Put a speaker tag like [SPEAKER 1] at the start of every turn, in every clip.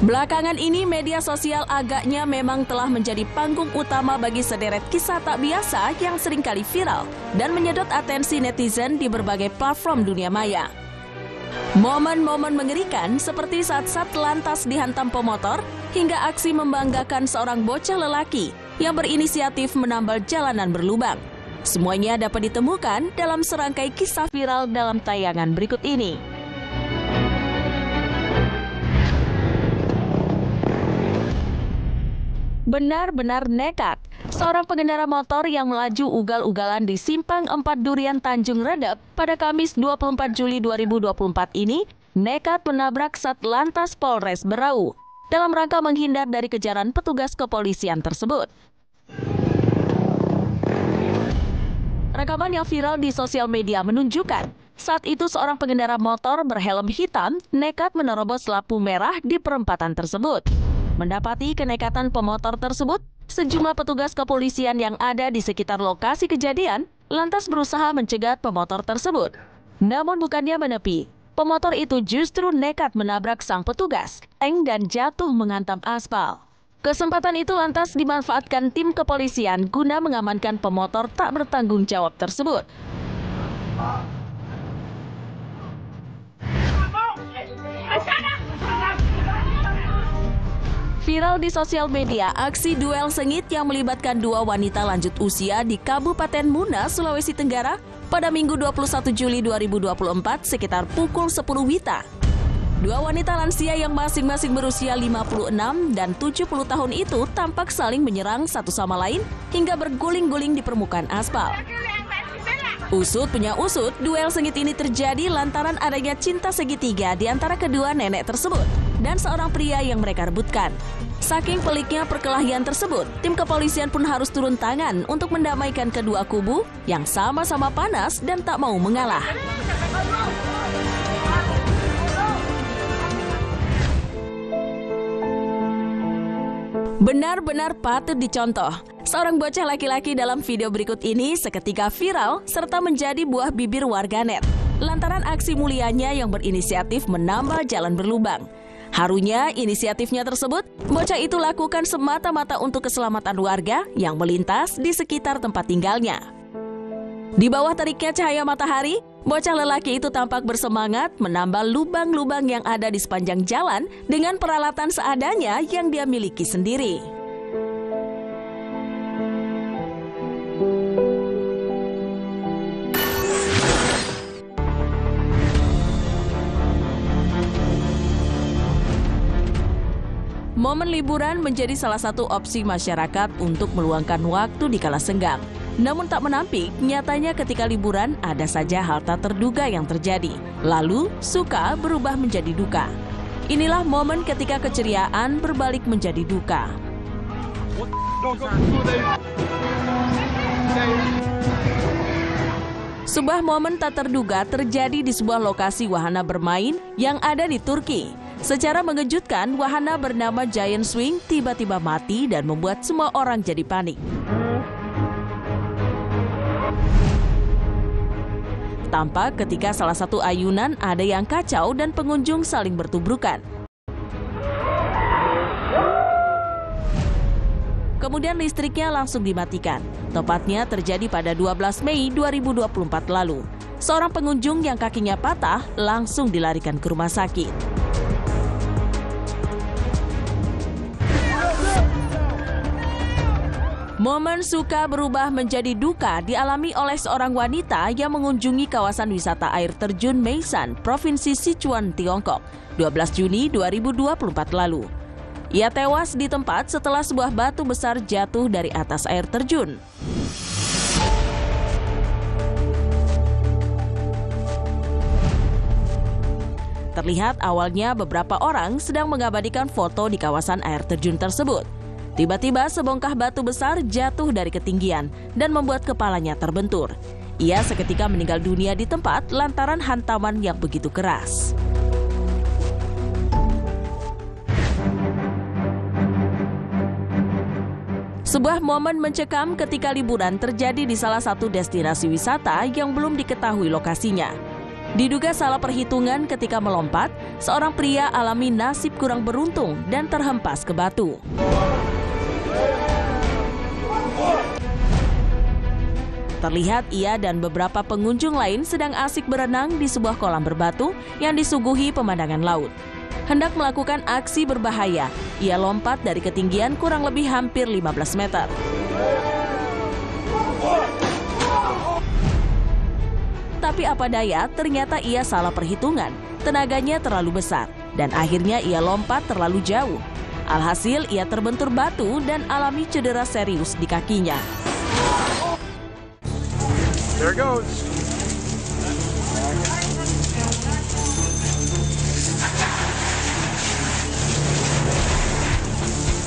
[SPEAKER 1] Belakangan ini media sosial agaknya memang telah menjadi panggung utama bagi sederet kisah tak biasa yang seringkali viral dan menyedot atensi netizen di berbagai platform dunia maya. Momen-momen mengerikan seperti saat Satlantas dihantam pemotor hingga aksi membanggakan seorang bocah lelaki yang berinisiatif menambal jalanan berlubang. Semuanya dapat ditemukan dalam serangkai kisah viral dalam tayangan berikut ini. Benar-benar nekat, seorang pengendara motor yang melaju ugal-ugalan di Simpang 4 Durian Tanjung Redep pada Kamis 24 Juli 2024 ini nekat menabrak Satlantas Polres Berau dalam rangka menghindar dari kejaran petugas kepolisian tersebut. Rekaman yang viral di sosial media menunjukkan saat itu seorang pengendara motor berhelm hitam nekat menerobos lampu merah di perempatan tersebut. Mendapati kenekatan pemotor tersebut, sejumlah petugas kepolisian yang ada di sekitar lokasi kejadian lantas berusaha mencegat pemotor tersebut. Namun bukannya menepi, pemotor itu justru nekat menabrak sang petugas dan jatuh menghantam aspal. Kesempatan itu lantas dimanfaatkan tim kepolisian guna mengamankan pemotor tak bertanggung jawab tersebut. Viral di sosial media, aksi duel sengit yang melibatkan dua wanita lanjut usia di Kabupaten Muna, Sulawesi Tenggara pada Minggu 21 Juli 2024 sekitar pukul 10 WITA. Dua wanita lansia yang masing-masing berusia 56 dan 70 tahun itu tampak saling menyerang satu sama lain hingga berguling-guling di permukaan aspal. Usut punya usut, duel sengit ini terjadi lantaran adanya cinta segitiga di antara kedua nenek tersebut dan seorang pria yang mereka rebutkan. Saking peliknya perkelahian tersebut, tim kepolisian pun harus turun tangan untuk mendamaikan kedua kubu yang sama-sama panas dan tak mau mengalah. Benar-benar patut dicontoh. Seorang bocah laki-laki dalam video berikut ini seketika viral serta menjadi buah bibir warganet lantaran aksi mulianya yang berinisiatif menambal jalan berlubang. Harunya inisiatifnya tersebut, bocah itu lakukan semata-mata untuk keselamatan warga yang melintas di sekitar tempat tinggalnya. Di bawah teriknya cahaya matahari, bocah lelaki itu tampak bersemangat menambal lubang-lubang yang ada di sepanjang jalan dengan peralatan seadanya yang dia miliki sendiri. Momen liburan menjadi salah satu opsi masyarakat untuk meluangkan waktu di kala senggang. Namun tak menampik, nyatanya ketika liburan ada saja hal tak terduga yang terjadi. Lalu, suka berubah menjadi duka. Inilah momen ketika keceriaan berbalik menjadi duka. Sebuah momen tak terduga terjadi di sebuah lokasi wahana bermain yang ada di Turki. Secara mengejutkan, wahana bernama Giant Swing tiba-tiba mati dan membuat semua orang jadi panik. Tampak ketika salah satu ayunan ada yang kacau dan pengunjung saling bertubrukan. Kemudian listriknya langsung dimatikan. Tepatnya terjadi pada 12 Mei 2024 lalu. Seorang pengunjung yang kakinya patah langsung dilarikan ke rumah sakit. Momen suka berubah menjadi duka dialami oleh seorang wanita yang mengunjungi kawasan wisata air terjun Meisan, Provinsi Sichuan, Tiongkok, 12 Juni 2024 lalu. Ia tewas di tempat setelah sebuah batu besar jatuh dari atas air terjun. Terlihat awalnya beberapa orang sedang mengabadikan foto di kawasan air terjun tersebut. Tiba-tiba sebongkah batu besar jatuh dari ketinggian dan membuat kepalanya terbentur. Ia seketika meninggal dunia di tempat lantaran hantaman yang begitu keras. Sebuah momen mencekam ketika liburan terjadi di salah satu destinasi wisata yang belum diketahui lokasinya. Diduga salah perhitungan ketika melompat, seorang pria alami nasib kurang beruntung dan terhempas ke batu. Terlihat ia dan beberapa pengunjung lain sedang asik berenang di sebuah kolam berbatu yang disuguhi pemandangan laut. Hendak melakukan aksi berbahaya, ia lompat dari ketinggian kurang lebih hampir 15 meter. Tapi apa daya, ternyata ia salah perhitungan. Tenaganya terlalu besar dan akhirnya ia lompat terlalu jauh. Alhasil ia terbentur batu dan alami cedera serius di kakinya.
[SPEAKER 2] There it goes.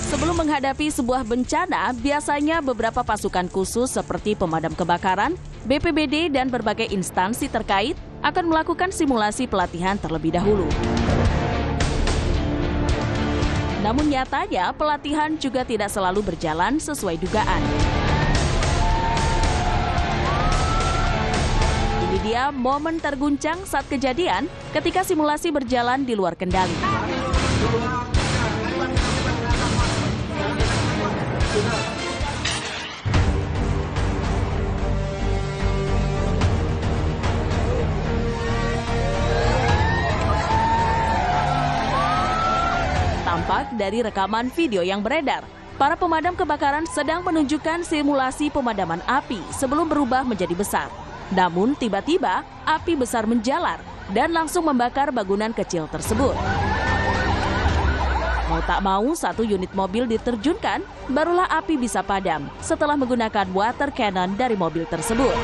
[SPEAKER 1] Sebelum menghadapi sebuah bencana, biasanya beberapa pasukan khusus seperti pemadam kebakaran, BPBD, dan berbagai instansi terkait akan melakukan simulasi pelatihan terlebih dahulu. Namun nyatanya, pelatihan juga tidak selalu berjalan sesuai dugaan. Ini dia momen terguncang saat kejadian ketika simulasi berjalan di luar kendali. Tampak dari rekaman video yang beredar, para pemadam kebakaran sedang menunjukkan simulasi pemadaman api sebelum berubah menjadi besar. Namun tiba-tiba api besar menjalar dan langsung membakar bangunan kecil tersebut. Mau tak mau, satu unit mobil diterjunkan, barulah api bisa padam setelah menggunakan water cannon dari mobil tersebut.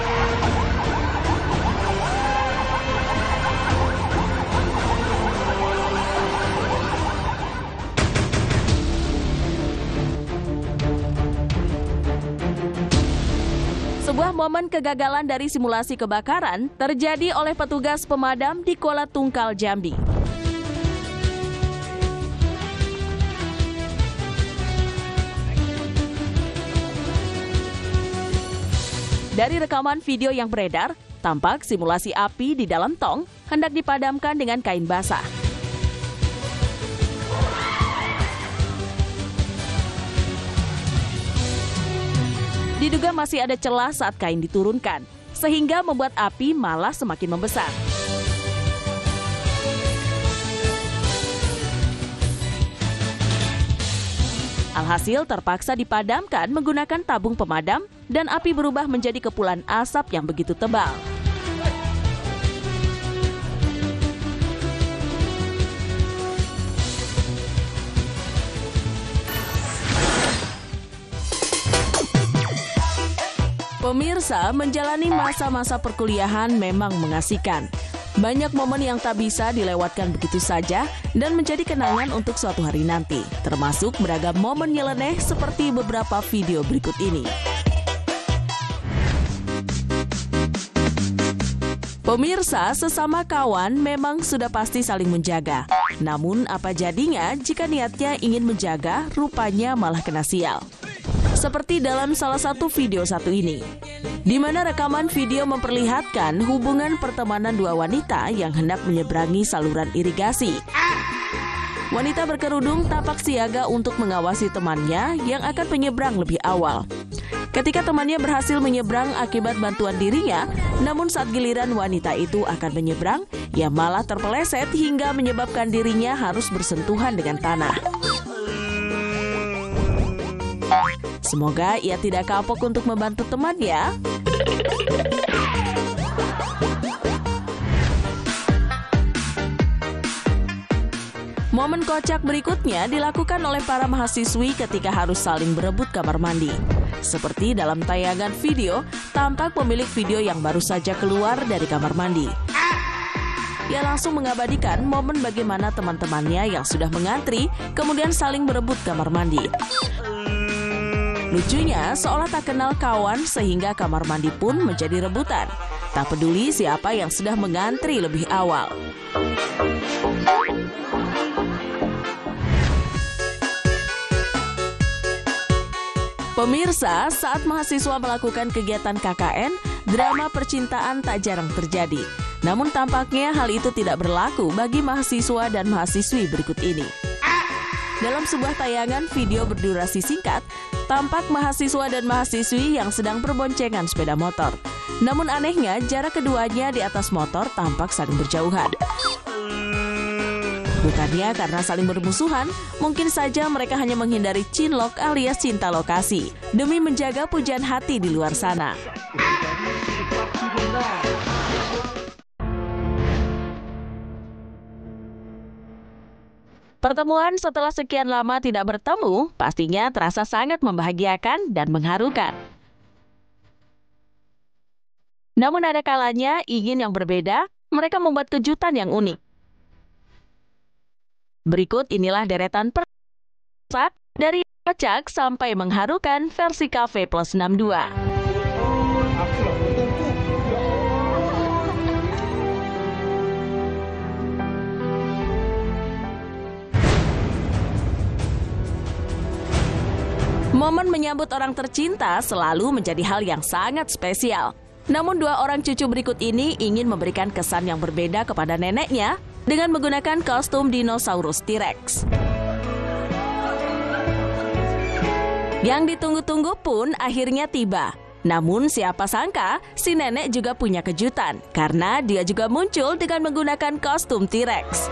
[SPEAKER 1] Sebuah momen kegagalan dari simulasi kebakaran terjadi oleh petugas pemadam di Kuala Tungkal, Jambi. Dari rekaman video yang beredar, tampak simulasi api di dalam tong hendak dipadamkan dengan kain basah. Diduga masih ada celah saat kain diturunkan, sehingga membuat api malah semakin membesar. Alhasil terpaksa dipadamkan menggunakan tabung pemadam dan api berubah menjadi kepulan asap yang begitu tebal. Pemirsa, menjalani masa-masa perkuliahan memang mengasihkan. Banyak momen yang tak bisa dilewatkan begitu saja dan menjadi kenangan untuk suatu hari nanti, termasuk beragam momen nyeleneh seperti beberapa video berikut ini. Pemirsa, sesama kawan memang sudah pasti saling menjaga. Namun apa jadinya jika niatnya ingin menjaga, rupanya malah kena sial. Seperti dalam salah satu video satu ini, di mana rekaman video memperlihatkan hubungan pertemanan dua wanita yang hendak menyeberangi saluran irigasi. Wanita berkerudung tampak siaga untuk mengawasi temannya yang akan menyeberang lebih awal. Ketika temannya berhasil menyeberang akibat bantuan dirinya, namun saat giliran wanita itu akan menyeberang, ia malah terpeleset hingga menyebabkan dirinya harus bersentuhan dengan tanah. Semoga ia tidak kapok untuk membantu temannya. Momen kocak berikutnya dilakukan oleh para mahasiswi ketika harus saling berebut kamar mandi. Seperti dalam tayangan video, tampak pemilik video yang baru saja keluar dari kamar mandi. Ia langsung mengabadikan momen bagaimana teman-temannya yang sudah mengantri kemudian saling berebut kamar mandi. Lucunya, seolah tak kenal kawan sehingga kamar mandi pun menjadi rebutan. Tak peduli siapa yang sudah mengantri lebih awal. Pemirsa, saat mahasiswa melakukan kegiatan KKN, drama percintaan tak jarang terjadi. Namun tampaknya hal itu tidak berlaku bagi mahasiswa dan mahasiswi berikut ini. Dalam sebuah tayangan video berdurasi singkat, tampak mahasiswa dan mahasiswi yang sedang berboncengan sepeda motor. Namun anehnya, jarak keduanya di atas motor tampak saling berjauhan. Bukannya karena saling bermusuhan, mungkin saja mereka hanya menghindari cinlok alias cinta lokasi, demi menjaga pujian hati di luar sana. Pertemuan setelah sekian lama tidak bertemu pastinya terasa sangat membahagiakan dan mengharukan. Namun ada kalanya ingin yang berbeda, mereka membuat kejutan yang unik. Berikut inilah deretan persak dari kocak sampai mengharukan versi Cafe Plus 62. Momen menyambut orang tercinta selalu menjadi hal yang sangat spesial. Namun dua orang cucu berikut ini ingin memberikan kesan yang berbeda kepada neneknya dengan menggunakan kostum dinosaurus T-Rex. Yang ditunggu-tunggu pun akhirnya tiba. Namun siapa sangka si nenek juga punya kejutan karena dia juga muncul dengan menggunakan kostum T-Rex.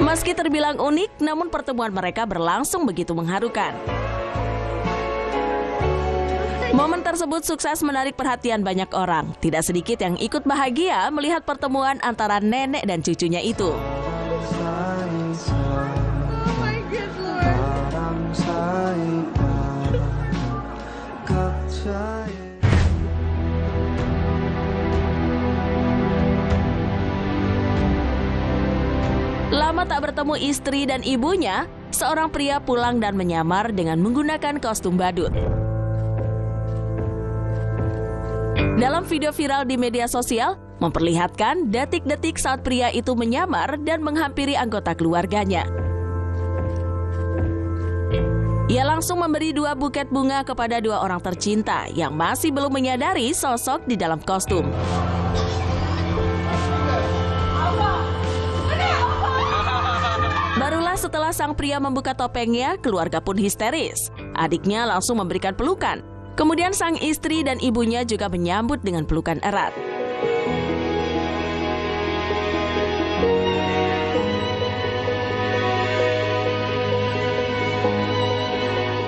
[SPEAKER 1] Meski terbilang unik, namun pertemuan mereka berlangsung begitu mengharukan. Momen tersebut sukses menarik perhatian banyak orang. Tidak sedikit yang ikut bahagia melihat pertemuan antara nenek dan cucunya itu. Lama tak bertemu istri dan ibunya, seorang pria pulang dan menyamar dengan menggunakan kostum badut. Dalam video viral di media sosial, memperlihatkan detik-detik saat pria itu menyamar dan menghampiri anggota keluarganya. Ia langsung memberi 2 buket bunga kepada 2 orang tercinta yang masih belum menyadari sosok di dalam kostum. Barulah setelah sang pria membuka topengnya, keluarga pun histeris. Adiknya langsung memberikan pelukan. Kemudian sang istri dan ibunya juga menyambut dengan pelukan erat.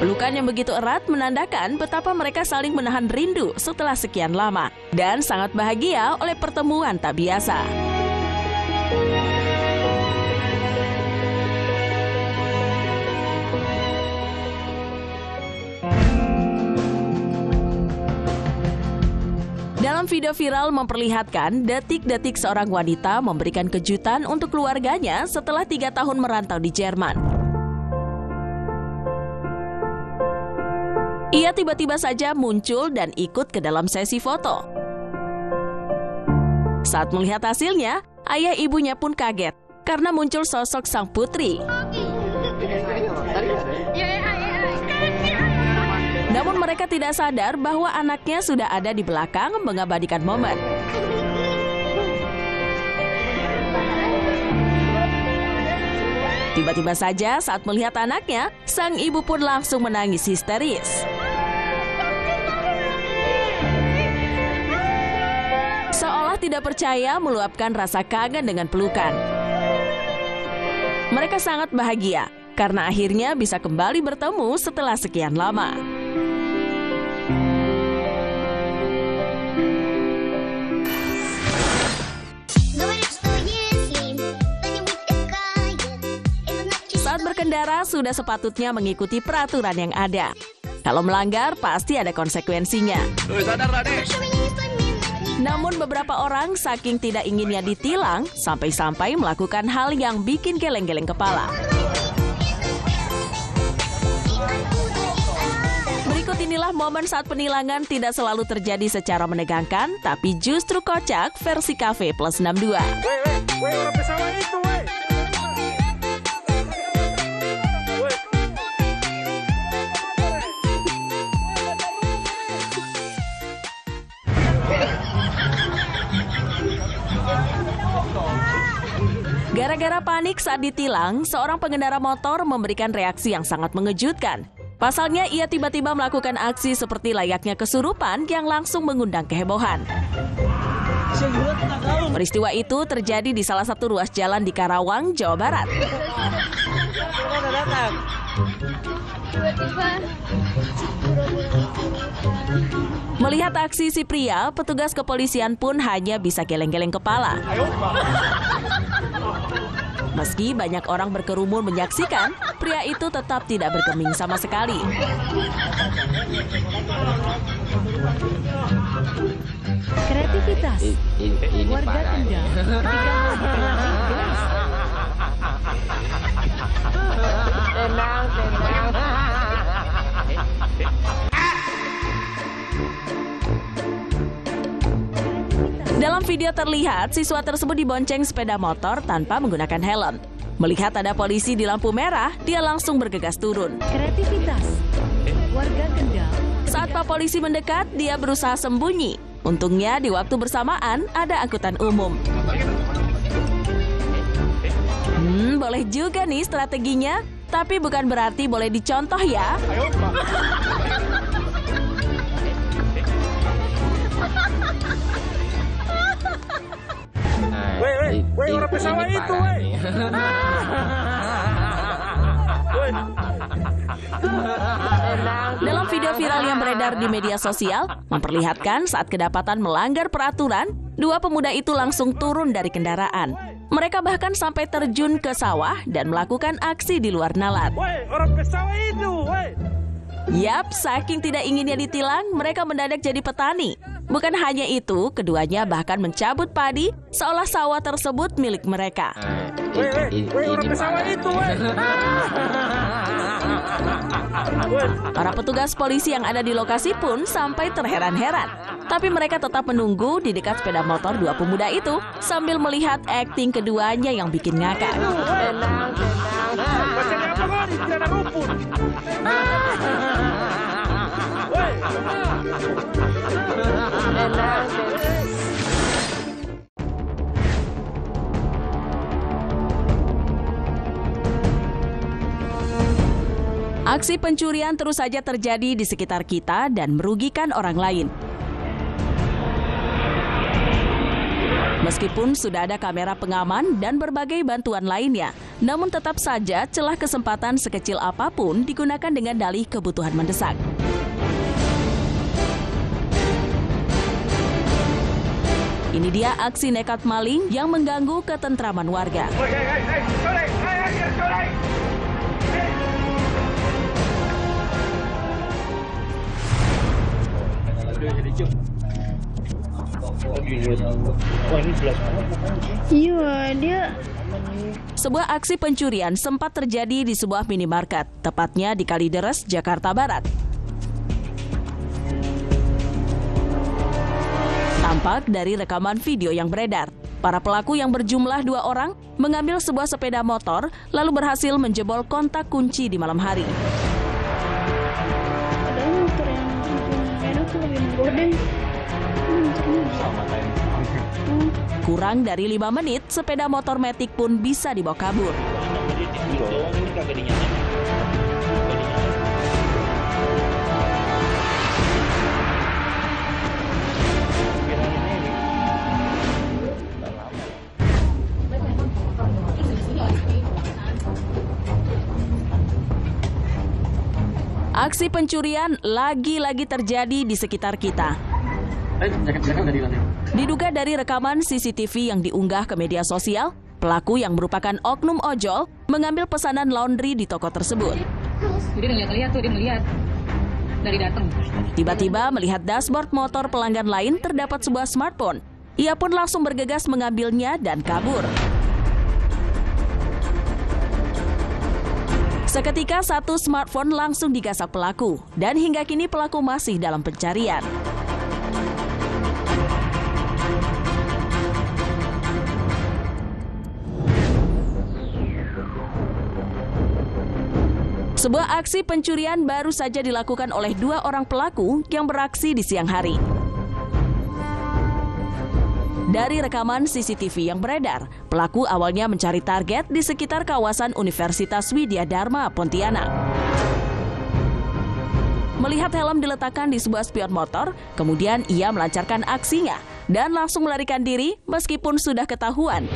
[SPEAKER 1] Pelukan yang begitu erat menandakan betapa mereka saling menahan rindu setelah sekian lama dan sangat bahagia oleh pertemuan tak biasa. Dalam video viral memperlihatkan detik-detik seorang wanita memberikan kejutan untuk keluarganya setelah 3 tahun merantau di Jerman. Ia tiba-tiba saja muncul dan ikut ke dalam sesi foto. Saat melihat hasilnya, ayah ibunya pun kaget karena muncul sosok sang putri. Namun mereka tidak sadar bahwa anaknya sudah ada di belakang mengabadikan momen. Tiba-tiba saja saat melihat anaknya, sang ibu pun langsung menangis histeris. Seolah tidak percaya meluapkan rasa kangen dengan pelukan. Mereka sangat bahagia karena akhirnya bisa kembali bertemu setelah sekian lama. Saat berkendara sudah sepatutnya mengikuti peraturan yang ada. Kalau melanggar pasti ada konsekuensinya. Namun beberapa orang saking tidak inginnya ditilang sampai-sampai melakukan hal yang bikin geleng-geleng kepala. Berikut inilah momen saat penilangan tidak selalu terjadi secara menegangkan, tapi justru kocak versi Cafe Plus 62.
[SPEAKER 2] Orang pesawat itu,
[SPEAKER 1] Gara-gara panik saat ditilang, seorang pengendara motor memberikan reaksi yang sangat mengejutkan. Pasalnya, ia tiba-tiba melakukan aksi seperti layaknya kesurupan yang langsung mengundang kehebohan. Peristiwa itu terjadi di salah satu ruas jalan di Karawang, Jawa Barat. Melihat aksi si pria, petugas kepolisian pun hanya bisa geleng-geleng kepala. Meski banyak orang berkerumun menyaksikan, pria itu tetap tidak bergeming sama sekali.
[SPEAKER 3] Kreativitas warga Kendal ketika mau dipelantik gas.
[SPEAKER 2] Tenang.
[SPEAKER 1] Dalam video terlihat, siswa tersebut dibonceng sepeda motor tanpa menggunakan helm. Melihat ada polisi di lampu merah, dia langsung bergegas turun.
[SPEAKER 3] Kreativitas warga Kendal.
[SPEAKER 1] Saat Pak Polisi mendekat, dia berusaha sembunyi. Untungnya di waktu bersamaan ada angkutan umum. Boleh juga nih strateginya, tapi bukan berarti boleh dicontoh ya.
[SPEAKER 2] Woi, orang pesawat itu, woi.
[SPEAKER 1] Dalam video viral yang beredar di media sosial, memperlihatkan saat kedapatan melanggar peraturan, dua pemuda itu langsung turun dari kendaraan. Mereka bahkan sampai terjun ke sawah dan melakukan aksi di luar nalar.
[SPEAKER 2] Woi, orang pesawat itu, woi.
[SPEAKER 1] Yap, saking tidak inginnya ditilang, mereka mendadak jadi petani. Bukan hanya itu, keduanya bahkan mencabut padi seolah sawah tersebut milik mereka.
[SPEAKER 2] Woi, orang pesawat itu, woi.
[SPEAKER 1] Para petugas polisi yang ada di lokasi pun sampai terheran-heran. Tapi mereka tetap menunggu di dekat sepeda motor dua pemuda itu sambil melihat akting keduanya yang bikin ngakak.
[SPEAKER 2] Macam apa kau di sana rumput?
[SPEAKER 1] Aksi pencurian terus saja terjadi di sekitar kita dan merugikan orang lain. Meskipun sudah ada kamera pengaman dan berbagai bantuan lainnya, namun tetap saja celah kesempatan sekecil apapun digunakan dengan dalih kebutuhan mendesak. Ini dia aksi nekat maling yang mengganggu ketentraman warga.
[SPEAKER 4] Iya, dia.
[SPEAKER 1] Sebuah aksi pencurian sempat terjadi di sebuah minimarket, tepatnya di Kalideres, Jakarta Barat. Tampak dari rekaman video yang beredar, para pelaku yang berjumlah 2 orang mengambil sebuah sepeda motor lalu berhasil menjebol kontak kunci di malam hari.
[SPEAKER 4] Ada motor yang enak tuh lebih gorden.
[SPEAKER 1] Kurang dari 5 menit, sepeda motor Matic pun bisa dibawa kabur. Aksi pencurian lagi-lagi terjadi di sekitar kita. Diduga dari rekaman CCTV yang diunggah ke media sosial, pelaku yang merupakan oknum ojol mengambil pesanan laundry di toko tersebut.
[SPEAKER 5] Dia ngeliat dari datang.
[SPEAKER 1] Tiba-tiba melihat dashboard motor pelanggan lain terdapat sebuah smartphone. Ia pun langsung bergegas mengambilnya dan kabur. Seketika satu smartphone langsung digasak pelaku, dan hingga kini pelaku masih dalam pencarian. Sebuah aksi pencurian baru saja dilakukan oleh 2 orang pelaku yang beraksi di siang hari. Dari rekaman CCTV yang beredar, pelaku awalnya mencari target di sekitar kawasan Universitas Widya Dharma, Pontianak. Melihat helm diletakkan di sebuah spion motor, kemudian ia melancarkan aksinya dan langsung melarikan diri meskipun sudah ketahuan.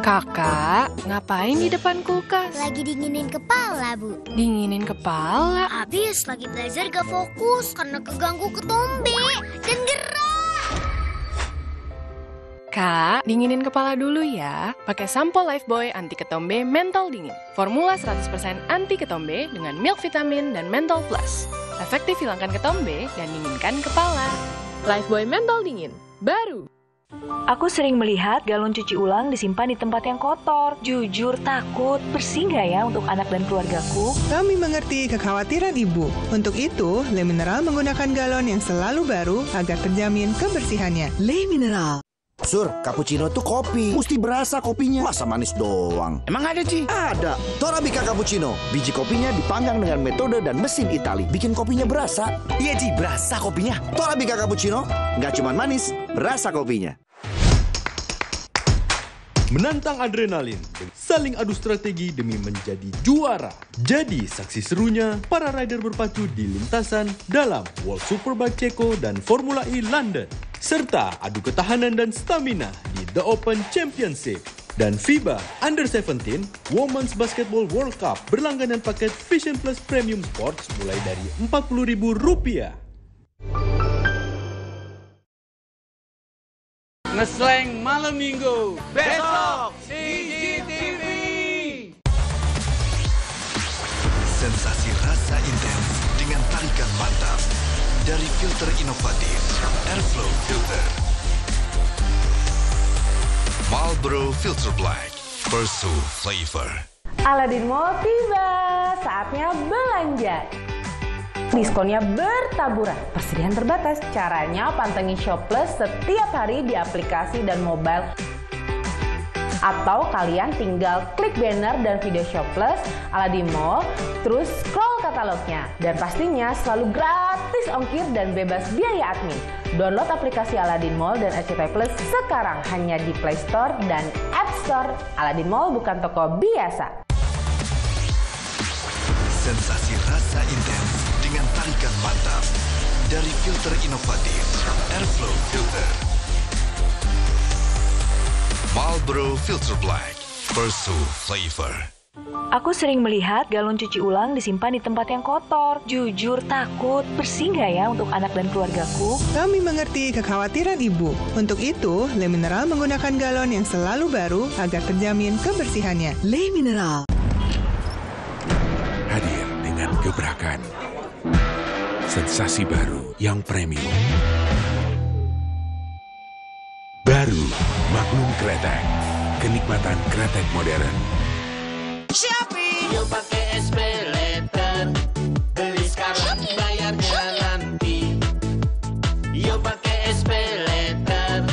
[SPEAKER 6] Kakak, ngapain di depan kulkas?
[SPEAKER 7] Lagi dinginin kepala, Bu.
[SPEAKER 6] Dinginin kepala?
[SPEAKER 7] Habis lagi belajar gak fokus karena keganggu ketombe dan gerah.
[SPEAKER 6] Kak, dinginin kepala dulu ya. Pakai sampo Lifebuoy anti ketombe mentol dingin. Formula 100% anti ketombe dengan milk vitamin dan mentol plus. Efektif hilangkan ketombe dan dinginkan kepala. Lifebuoy mentol dingin, baru.
[SPEAKER 3] Aku sering melihat galon cuci ulang disimpan di tempat yang kotor. Jujur takut, bersih nggak ya untuk anak dan keluargaku?
[SPEAKER 8] Kami mengerti kekhawatiran Ibu. Untuk itu, Le Mineral menggunakan galon yang selalu baru agar terjamin kebersihannya.
[SPEAKER 9] Le Mineral. Sur, cappuccino tuh kopi. Mesti berasa kopinya. Masa manis doang? Emang ada, Ci? Ada. Torabika Cappuccino. Biji kopinya dipanggang dengan metode dan mesin Itali. Bikin kopinya berasa. Iya, Ci. Berasa kopinya. Torabika Cappuccino. Nggak cuma manis, berasa kopinya.
[SPEAKER 10] Menantang adrenalin, saling adu strategi demi menjadi juara. Jadi saksi serunya para rider berpacu di lintasan dalam World Superbike Ceko dan Formula E London. Serta adu ketahanan dan stamina di The Open Championship. Dan FIBA Under-17 Women's Basketball World Cup berlangganan paket Vision Plus Premium Sports mulai dari Rp40.000.
[SPEAKER 2] Ngesleng malam minggu besok CGTV.
[SPEAKER 11] Sensasi rasa intens dengan tarikan mantap dari filter inovatif Airflow Filter. Marlboro Filter Black, Pursue Flavor.
[SPEAKER 12] Aladin Mall tiba, saatnya belanja. Diskonnya bertaburan, persediaan terbatas. Caranya pantengin Shopplus setiap hari di aplikasi dan mobile. Atau kalian tinggal klik banner dan video Shopplus Aladin Mall, terus scroll katalognya. Dan pastinya selalu gratis ongkir dan bebas biaya admin. Download aplikasi Aladin Mall dan RCTI Plus sekarang hanya di Play Store dan App Store. Aladin Mall bukan toko biasa.
[SPEAKER 11] Sensasi rasa intens dengan tarikan mantap dari filter inovatif Airflow Filter. Marlboro Filter Black, Pursue Flavor.
[SPEAKER 3] Aku sering melihat galon cuci ulang disimpan di tempat yang kotor. Jujur takut, bersih nggak ya untuk anak dan keluargaku?
[SPEAKER 8] Kami mengerti kekhawatiran Ibu. Untuk itu, Le Mineral menggunakan galon yang selalu baru agar terjamin kebersihannya.
[SPEAKER 9] Le Mineral.
[SPEAKER 13] Hadir dengan gebrakan. Sensasi baru yang premium. Baru Magnum Kretek. Kenikmatan kretek modern.
[SPEAKER 14] Shopee, yuk pakai SPayLater. Beli sekarang, bayarnya nanti. Yuk pakai SPayLater.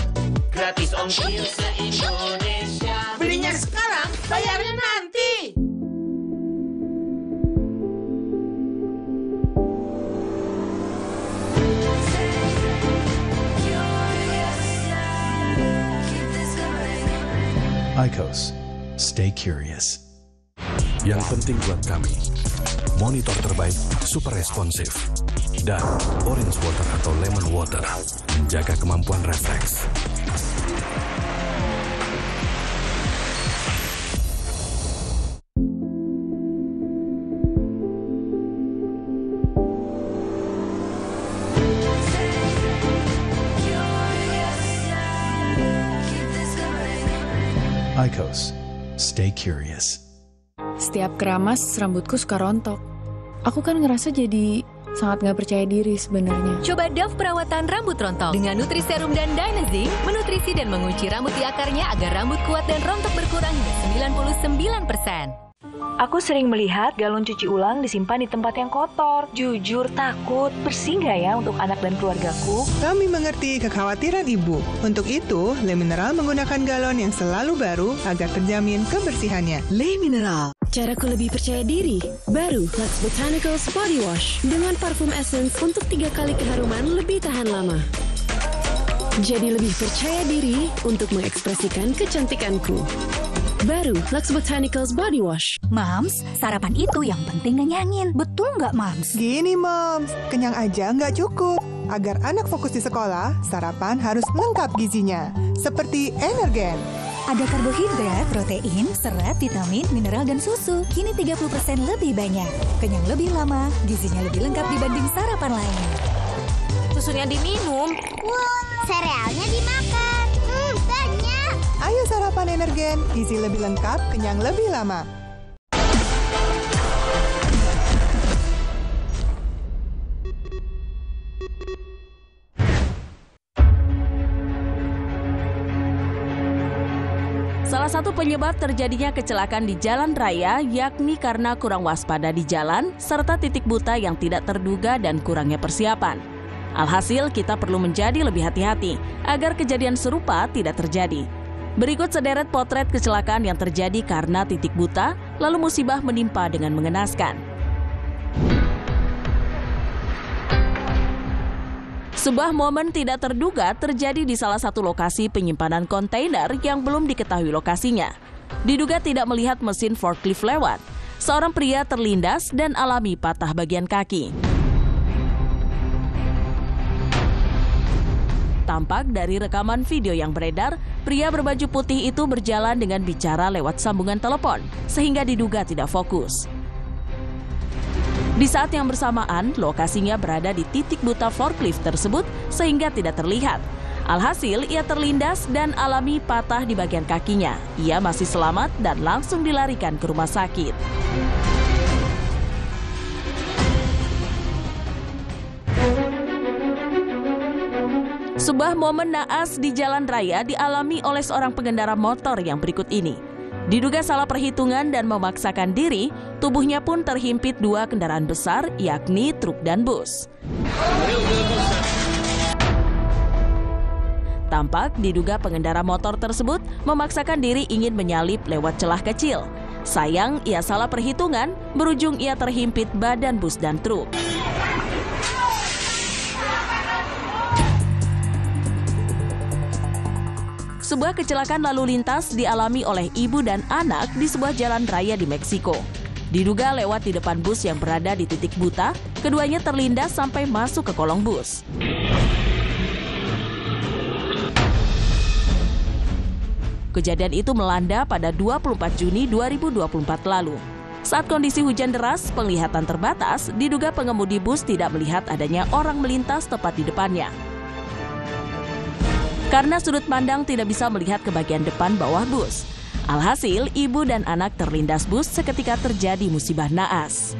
[SPEAKER 14] Gratis ongkir se-Indonesia. Belinya sekarang, bayarnya nanti.
[SPEAKER 15] IQOS, stay curious. Yang penting buat kami, monitor terbaik super responsif dan orange water atau lemon water menjaga kemampuan refleks. IQOS, stay curious.
[SPEAKER 16] Setiap keramas, rambutku suka rontok. Aku kan ngerasa jadi sangat nggak percaya diri sebenarnya.
[SPEAKER 17] Coba Dove perawatan rambut rontok dengan Nutriserum dan Dynazing, menutrisi dan mengunci rambut di akarnya agar rambut kuat dan rontok berkurang hingga 99%.
[SPEAKER 3] Aku sering melihat galon cuci ulang disimpan di tempat yang kotor. Jujur takut, bersih nggak ya untuk anak dan keluargaku?
[SPEAKER 8] Kami mengerti kekhawatiran Ibu. Untuk itu, Le Mineral menggunakan galon yang selalu baru agar terjamin kebersihannya.
[SPEAKER 18] Le Mineral, caraku lebih percaya diri. Baru Lux Botanicals Body Wash dengan parfum essence untuk 3 kali keharuman lebih tahan lama. Jadi lebih percaya diri untuk mengekspresikan kecantikanku. Baru Lux Botanicals Body Wash.
[SPEAKER 19] Mams, sarapan itu yang penting ngenyangin. Betul nggak, Mams?
[SPEAKER 8] Gini, Mams. Kenyang aja nggak cukup. Agar anak fokus di sekolah, sarapan harus lengkap gizinya. Seperti Energen.
[SPEAKER 19] Ada karbohidrat, protein, serat, vitamin, mineral, dan susu. Kini 30% lebih banyak. Kenyang lebih lama, gizinya lebih lengkap dibanding sarapan lain.
[SPEAKER 7] Susunya diminum. Serealnya dimakan. Banyak.
[SPEAKER 8] Ayo sarapan Energen, gizi lebih lengkap, kenyang lebih lama.
[SPEAKER 1] Salah satu penyebab terjadinya kecelakaan di jalan raya yakni karena kurang waspada di jalan serta titik buta yang tidak terduga dan kurangnya persiapan. Alhasil, kita perlu menjadi lebih hati-hati agar kejadian serupa tidak terjadi. Berikut sederet potret kecelakaan yang terjadi karena titik buta, lalu musibah menimpa dengan mengenaskan. Sebuah momen tidak terduga terjadi di salah satu lokasi penyimpanan kontainer yang belum diketahui lokasinya. Diduga tidak melihat mesin forklift lewat. Seorang pria terlindas dan alami patah bagian kaki. Tampak dari rekaman video yang beredar, pria berbaju putih itu berjalan dengan bicara lewat sambungan telepon, sehingga diduga tidak fokus. Di saat yang bersamaan, lokasinya berada di titik buta forklift tersebut, sehingga tidak terlihat. Alhasil, ia terlindas dan alami patah di bagian kakinya. Ia masih selamat dan langsung dilarikan ke rumah sakit. Sebuah momen naas di jalan raya dialami oleh seorang pengendara motor yang berikut ini. Diduga salah perhitungan dan memaksakan diri, tubuhnya pun terhimpit 2 kendaraan besar, yakni truk dan bus. Tampak diduga pengendara motor tersebut memaksakan diri ingin menyalip lewat celah kecil. Sayang, ia salah perhitungan, berujung ia terhimpit badan bus dan truk. Sebuah kecelakaan lalu lintas dialami oleh ibu dan anak di sebuah jalan raya di Meksiko. Diduga lewat di depan bus yang berada di titik buta, keduanya terlindas sampai masuk ke kolong bus. Kejadian itu melanda pada 24 Juni 2024 lalu. Saat kondisi hujan deras, penglihatan terbatas, diduga pengemudi bus tidak melihat adanya orang melintas tepat di depannya. Karena sudut pandang tidak bisa melihat ke bagian depan bawah bus. Alhasil, ibu dan anak terlindas bus seketika terjadi musibah naas.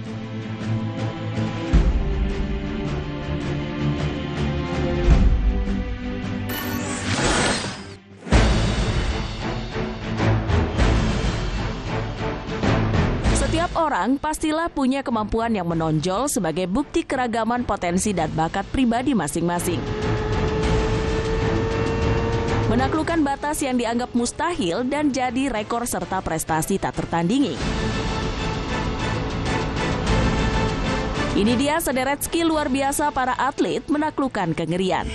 [SPEAKER 1] Setiap orang pastilah punya kemampuan yang menonjol sebagai bukti keragaman potensi dan bakat pribadi masing-masing. Menaklukkan batas yang dianggap mustahil dan jadi rekor serta prestasi tak tertandingi. Ini dia sederet skill luar biasa para atlet menaklukkan kengerian.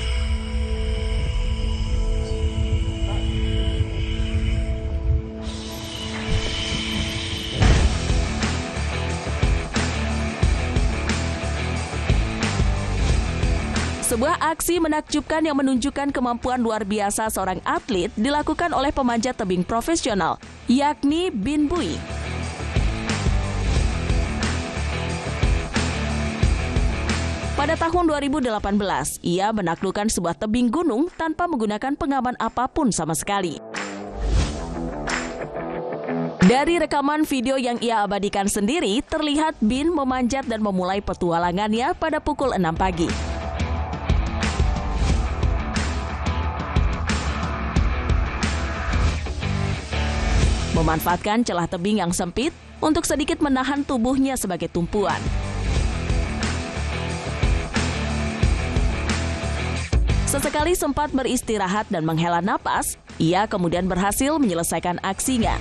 [SPEAKER 1] Sebuah aksi menakjubkan yang menunjukkan kemampuan luar biasa seorang atlet dilakukan oleh pemanjat tebing profesional, yakni Bin Bui. Pada tahun 2018, ia menaklukkan sebuah tebing gunung tanpa menggunakan pengaman apapun sama sekali. Dari rekaman video yang ia abadikan sendiri, terlihat Bin memanjat dan memulai petualangannya pada pukul 6 pagi. Memanfaatkan celah tebing yang sempit untuk sedikit menahan tubuhnya sebagai tumpuan. Sesekali sempat beristirahat dan menghela napas, ia kemudian berhasil menyelesaikan aksinya.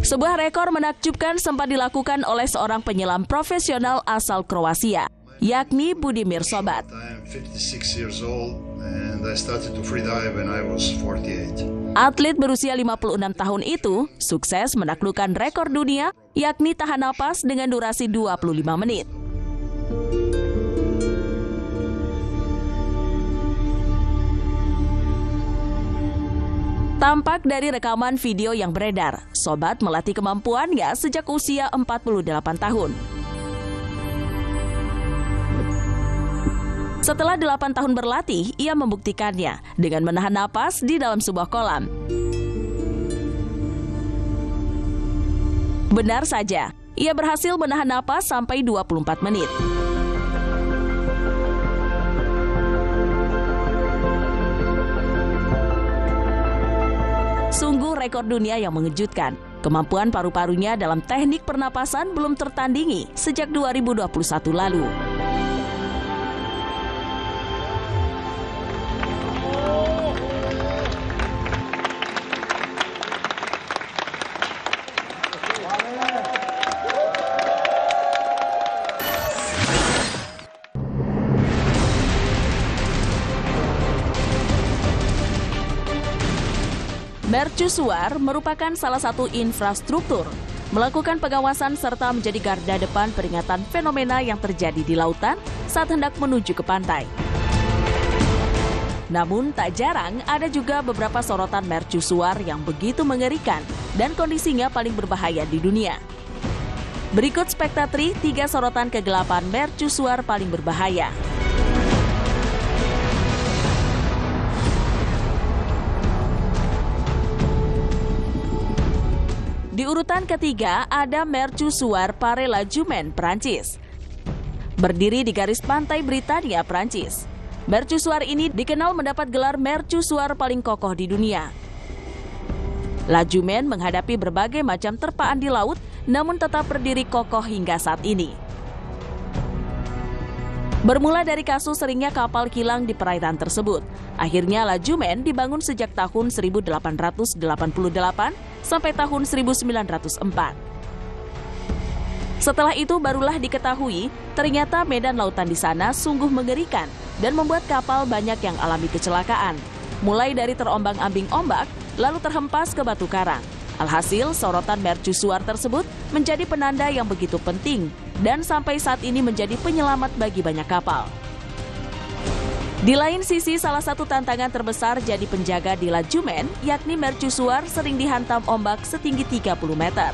[SPEAKER 1] Sebuah rekor menakjubkan sempat dilakukan oleh seorang penyelam profesional asal Kroasia, yakni Budimir Sobat. Atlet berusia 56 tahun itu sukses menaklukkan rekor dunia, yakni tahan napas dengan durasi 25 menit. Tampak dari rekaman video yang beredar, Sobat melatih kemampuannya sejak usia 48 tahun. Setelah 8 tahun berlatih, ia membuktikannya dengan menahan napas di dalam sebuah kolam. Benar saja, ia berhasil menahan napas sampai 24 menit. Sungguh rekor dunia yang mengejutkan. Kemampuan paru-parunya dalam teknik pernapasan belum tertandingi sejak 2021 lalu. Mercusuar merupakan salah satu infrastruktur, melakukan pengawasan serta menjadi garda depan peringatan fenomena yang terjadi di lautan saat hendak menuju ke pantai. Namun tak jarang ada juga beberapa sorotan mercusuar yang begitu mengerikan dan kondisinya paling berbahaya di dunia. Berikut spektatri 3 sorotan kegelapan mercusuar paling berbahaya. Di urutan ketiga ada Mercusuar Pare la Jumen, Prancis. Berdiri di garis pantai Britania, Prancis. Mercusuar ini dikenal mendapat gelar mercusuar paling kokoh di dunia. La Jumen menghadapi berbagai macam terpaan di laut, namun tetap berdiri kokoh hingga saat ini. Bermula dari kasus seringnya kapal kilang di perairan tersebut, akhirnya La Jumen dibangun sejak tahun 1888 sampai tahun 1904. Setelah itu barulah diketahui ternyata medan lautan di sana sungguh mengerikan dan membuat kapal banyak yang alami kecelakaan, mulai dari terombang-ambing ombak lalu terhempas ke batu karang. Alhasil, sorotan mercusuar tersebut menjadi penanda yang begitu penting dan sampai saat ini menjadi penyelamat bagi banyak kapal. Di lain sisi, salah satu tantangan terbesar jadi penjaga di La Jumen, yakni mercusuar sering dihantam ombak setinggi 30 meter.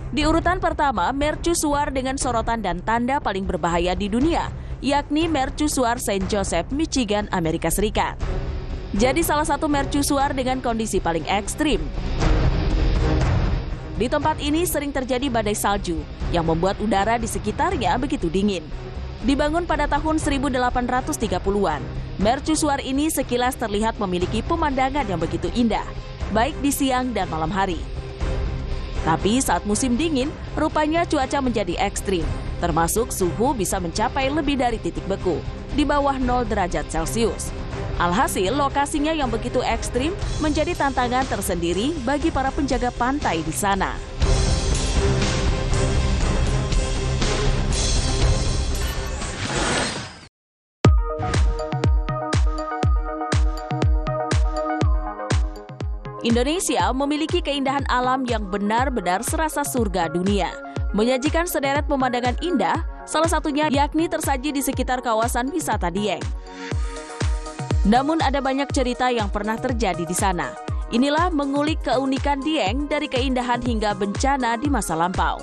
[SPEAKER 1] Di urutan pertama, mercusuar dengan sorotan dan tanda paling berbahaya di dunia, yakni mercusuar Saint Joseph, Michigan, Amerika Serikat. Jadi salah satu mercusuar dengan kondisi paling ekstrim. Di tempat ini sering terjadi badai salju yang membuat udara di sekitarnya begitu dingin. Dibangun pada tahun 1830-an, mercusuar ini sekilas terlihat memiliki pemandangan yang begitu indah, baik di siang dan malam hari. Tapi saat musim dingin, rupanya cuaca menjadi ekstrim, termasuk suhu bisa mencapai lebih dari titik beku, di bawah 0 derajat Celcius. Alhasil, lokasinya yang begitu ekstrim menjadi tantangan tersendiri bagi para penjaga pantai di sana. Indonesia memiliki keindahan alam yang benar-benar serasa surga dunia. Menyajikan sederet pemandangan indah, salah satunya yakni tersaji di sekitar kawasan wisata Dieng. Namun ada banyak cerita yang pernah terjadi di sana. Inilah mengulik keunikan Dieng dari keindahan hingga bencana di masa lampau.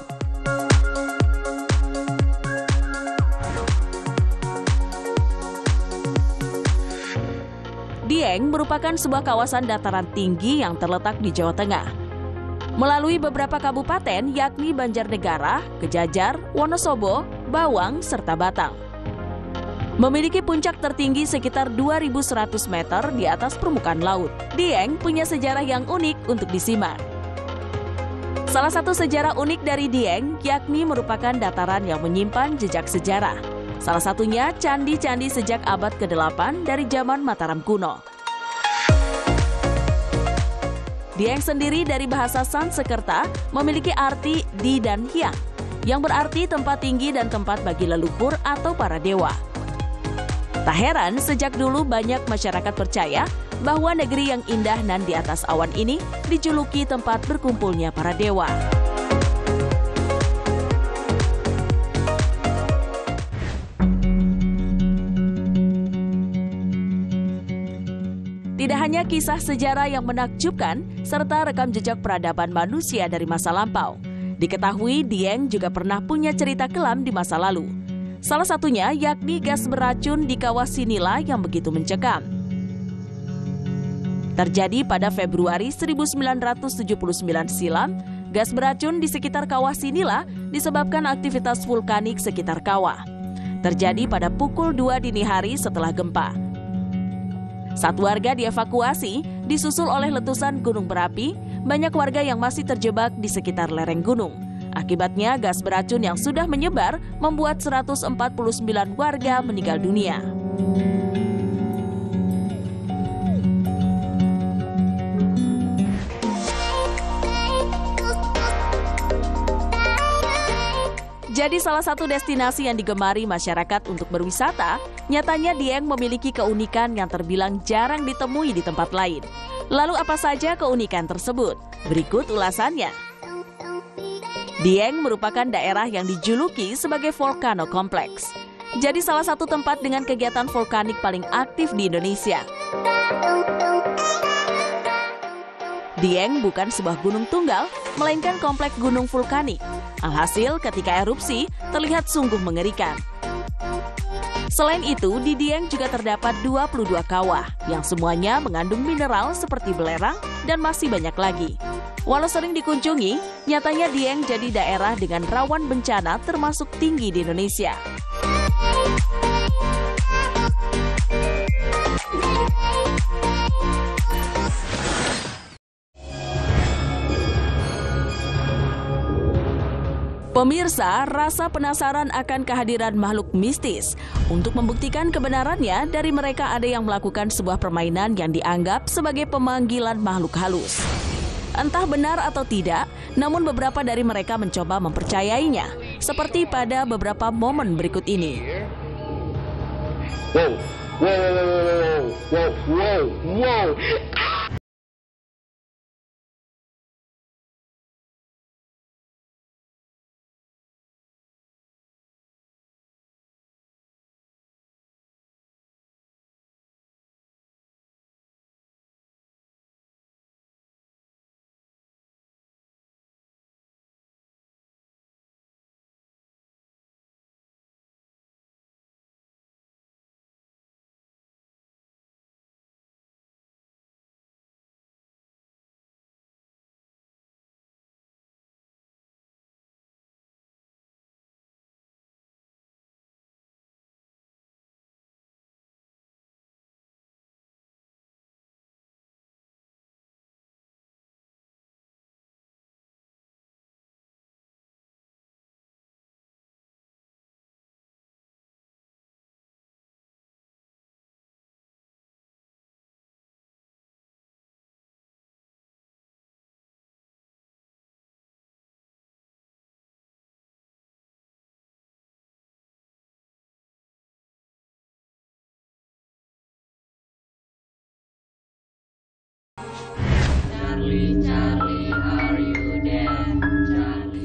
[SPEAKER 1] Dieng merupakan sebuah kawasan dataran tinggi yang terletak di Jawa Tengah. Melalui beberapa kabupaten yakni Banjarnegara, Kejajar, Wonosobo, Bawang, serta Batang. Memiliki puncak tertinggi sekitar 2.100 meter di atas permukaan laut. Dieng punya sejarah yang unik untuk disimak. Salah satu sejarah unik dari Dieng yakni merupakan dataran yang menyimpan jejak sejarah. Salah satunya candi-candi sejak abad ke-8 dari zaman Mataram kuno. Dieng sendiri dari bahasa Sanskerta memiliki arti di dan hyang, yang berarti tempat tinggi dan tempat bagi leluhur atau para dewa. Tak heran sejak dulu banyak masyarakat percaya bahwa negeri yang indah nan di atas awan ini dijuluki tempat berkumpulnya para dewa. Tidak hanya kisah sejarah yang menakjubkan, serta rekam jejak peradaban manusia dari masa lampau. Diketahui Dieng juga pernah punya cerita kelam di masa lalu. Salah satunya yakni gas beracun di kawah Sinila yang begitu mencekam. Terjadi pada Februari 1979 silam, gas beracun di sekitar kawah Sinila disebabkan aktivitas vulkanik sekitar kawah. Terjadi pada pukul 2 dini hari setelah gempa. Saat warga dievakuasi, disusul oleh letusan gunung berapi, banyak warga yang masih terjebak di sekitar lereng gunung. Akibatnya, gas beracun yang sudah menyebar membuat 149 warga meninggal dunia. Jadi salah satu destinasi yang digemari masyarakat untuk berwisata, nyatanya Dieng memiliki keunikan yang terbilang jarang ditemui di tempat lain. Lalu apa saja keunikan tersebut? Berikut ulasannya. Dieng merupakan daerah yang dijuluki sebagai volcano kompleks. Jadi salah satu tempat dengan kegiatan vulkanik paling aktif di Indonesia. Dieng bukan sebuah gunung tunggal, melainkan kompleks gunung vulkanik. Alhasil, ketika erupsi, terlihat sungguh mengerikan. Selain itu, di Dieng juga terdapat 22 kawah, yang semuanya mengandung mineral seperti belerang dan masih banyak lagi. Walau sering dikunjungi, nyatanya Dieng jadi daerah dengan rawan bencana termasuk tinggi di Indonesia. Pemirsa, rasa penasaran akan kehadiran makhluk mistis. Untuk membuktikan kebenarannya, dari mereka ada yang melakukan sebuah permainan yang dianggap sebagai pemanggilan makhluk halus. Entah benar atau tidak, namun beberapa dari mereka mencoba mempercayainya, seperti pada beberapa momen berikut ini.
[SPEAKER 14] Wow, wow, wow, wow, wow.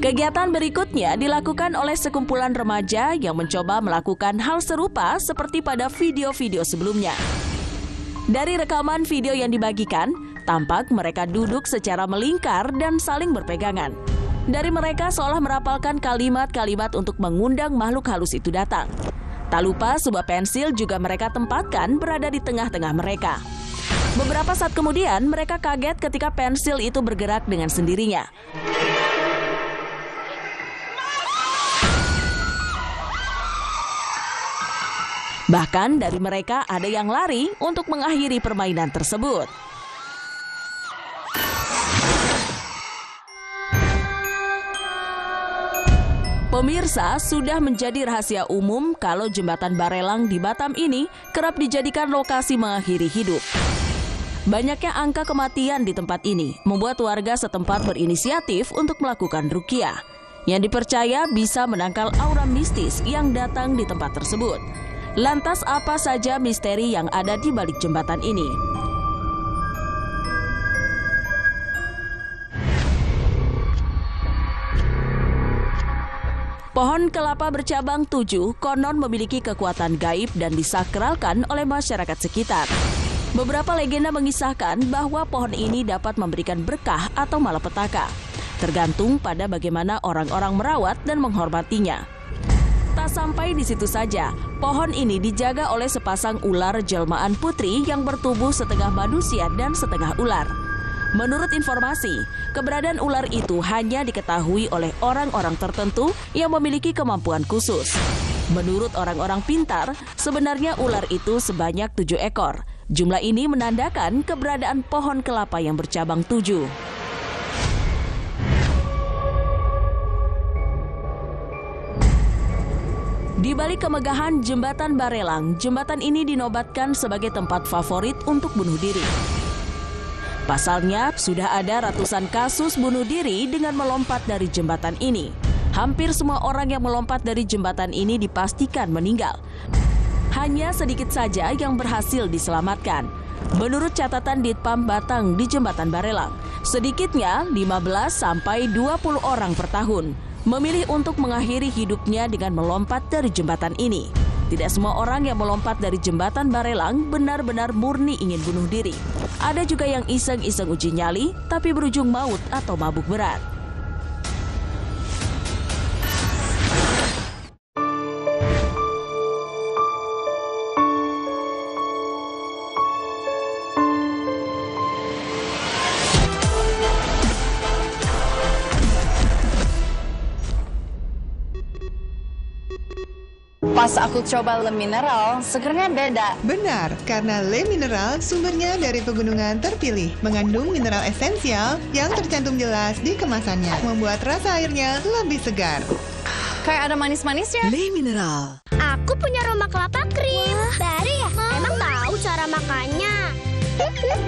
[SPEAKER 1] Kegiatan berikutnya dilakukan oleh sekumpulan remaja yang mencoba melakukan hal serupa seperti pada video-video sebelumnya. Dari rekaman video yang dibagikan, tampak mereka duduk secara melingkar dan saling berpegangan. Dari mereka seolah merapalkan kalimat-kalimat untuk mengundang makhluk halus itu datang. Tak lupa sebuah pensil juga mereka tempatkan berada di tengah-tengah mereka. Beberapa saat kemudian mereka kaget ketika pensil itu bergerak dengan sendirinya. Bahkan dari mereka ada yang lari untuk mengakhiri permainan tersebut. Pemirsa, sudah menjadi rahasia umum kalau jembatan Barelang di Batam ini kerap dijadikan lokasi mengakhiri hidup. Banyaknya angka kematian di tempat ini membuat warga setempat berinisiatif untuk melakukan ruqyah, yang dipercaya bisa menangkal aura mistis yang datang di tempat tersebut. Lantas apa saja misteri yang ada di balik jembatan ini? Pohon kelapa bercabang 7 konon memiliki kekuatan gaib dan disakralkan oleh masyarakat sekitar. Beberapa legenda mengisahkan bahwa pohon ini dapat memberikan berkah atau malapetaka, tergantung pada bagaimana orang-orang merawat dan menghormatinya. Tak sampai di situ saja, pohon ini dijaga oleh sepasang ular jelmaan putri yang bertubuh setengah manusia dan setengah ular. Menurut informasi, keberadaan ular itu hanya diketahui oleh orang-orang tertentu yang memiliki kemampuan khusus. Menurut orang-orang pintar, sebenarnya ular itu sebanyak 7 ekor. Jumlah ini menandakan keberadaan pohon kelapa yang bercabang 7. Di balik kemegahan jembatan Barelang, jembatan ini dinobatkan sebagai tempat favorit untuk bunuh diri. Pasalnya, sudah ada ratusan kasus bunuh diri dengan melompat dari jembatan ini. Hampir semua orang yang melompat dari jembatan ini dipastikan meninggal. Hanya sedikit saja yang berhasil diselamatkan. Menurut catatan Ditpam Batang di jembatan Barelang, sedikitnya 15-20 orang per tahun memilih untuk mengakhiri hidupnya dengan melompat dari jembatan ini. Tidak semua orang yang melompat dari jembatan Barelang benar-benar murni ingin bunuh diri. Ada juga yang iseng-iseng uji nyali, tapi berujung maut atau mabuk berat.
[SPEAKER 20] Pas aku coba Le Mineral, segernya beda.
[SPEAKER 8] Benar, karena Le Mineral sumbernya dari pegunungan terpilih, mengandung mineral esensial yang tercantum jelas di kemasannya, membuat rasa airnya lebih segar.
[SPEAKER 20] Kayak ada manis-manisnya.
[SPEAKER 18] Le Mineral.
[SPEAKER 7] Aku punya Roma kelapa krim. Baru ya? Emang tahu cara makannya?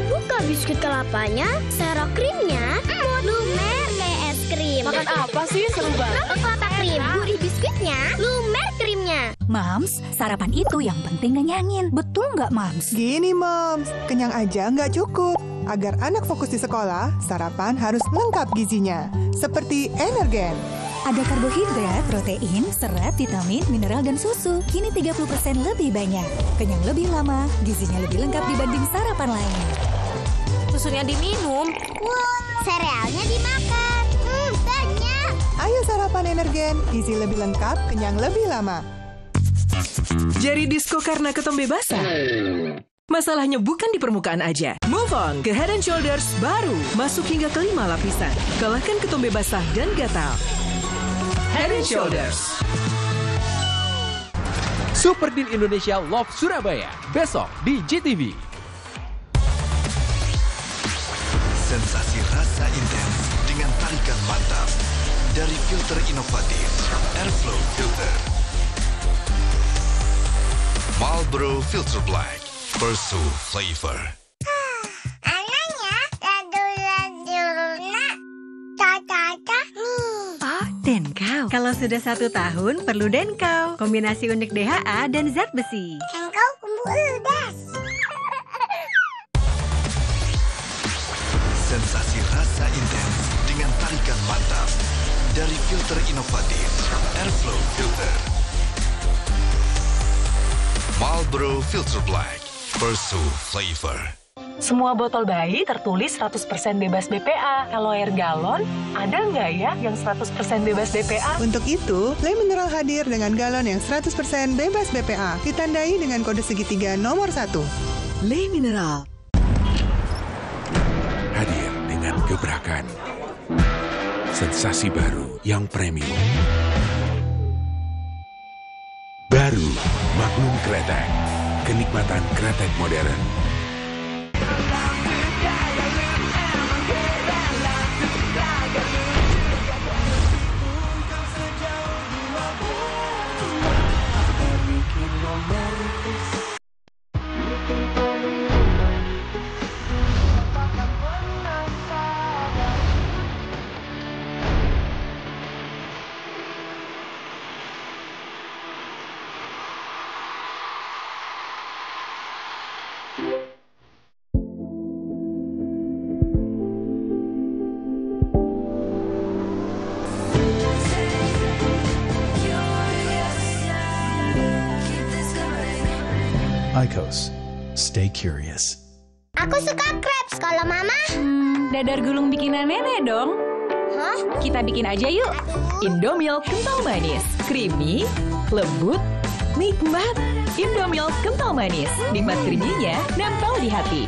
[SPEAKER 7] Buka biskuit kelapanya, serok krimnya, lumer kayak es krim.
[SPEAKER 20] Makan apa sih? Seru banget.
[SPEAKER 7] Roma kelapa krim, gurih biskuitnya, lumer krimnya.
[SPEAKER 19] Mams, sarapan itu yang penting ngenyangin. Betul nggak, Mams?
[SPEAKER 8] Gini, Mams. Kenyang aja nggak cukup. Agar anak fokus di sekolah, sarapan harus lengkap gizinya. Seperti Energen.
[SPEAKER 19] Ada karbohidrat, protein, serat, vitamin, mineral, dan susu. Kini 30% lebih banyak. Kenyang lebih lama, gizinya lebih lengkap dibanding sarapan lainnya.
[SPEAKER 20] Susunya diminum.
[SPEAKER 7] Serealnya dimakan. Banyak.
[SPEAKER 8] Ayo sarapan Energen, gizi lebih lengkap, kenyang lebih lama.
[SPEAKER 21] Jari disko karena ketombe basah? Masalahnya bukan di permukaan aja. Move on ke Head & Shoulders baru. Masuk hingga ke 5 lapisan. Kalahkan ketombe basah dan gatal. Head & Shoulders.
[SPEAKER 22] Super Deal Indonesia Love Surabaya. Besok di GTV.
[SPEAKER 11] Sensasi rasa intens dengan tarikan mantap dari filter inovatif Airflow Filter. Marlboro Filter Black, Pursue Flavor.
[SPEAKER 7] Anaknya, ladu-laduna, tata-tata nih.
[SPEAKER 23] Oh, Denkau. Kalau sudah 1 tahun, perlu Denkau. Kombinasi unik DHA dan zat besi.
[SPEAKER 7] Engkau kumbu ludas.
[SPEAKER 11] Sensasi rasa intens dengan tarikan mantap dari filter inovatif Airflow Filter. Marlboro Filter Black, Pursue Flavor.
[SPEAKER 3] Semua botol bayi tertulis 100% bebas BPA. Kalau air galon, ada nggak ya yang 100% bebas BPA?
[SPEAKER 8] Untuk itu, Le Mineral hadir dengan galon yang 100% bebas BPA. Ditandai dengan kode segitiga nomor 1.
[SPEAKER 21] Le Mineral.
[SPEAKER 13] Hadir dengan gebrakan. Sensasi baru yang premium. Baru Magnum Kretek. Kenikmatan kretek modern.
[SPEAKER 15] IQOS. Stay curious.
[SPEAKER 7] Aku suka crepes. Kalau Mama?
[SPEAKER 17] Dadar gulung bikinan nenek dong.
[SPEAKER 7] Hah?
[SPEAKER 17] Kita bikin aja yuk. Indomilk kental manis. Creamy, lembut, nikmat. Indomilk kental manis. Nikmat creamy-nya nempel di hati.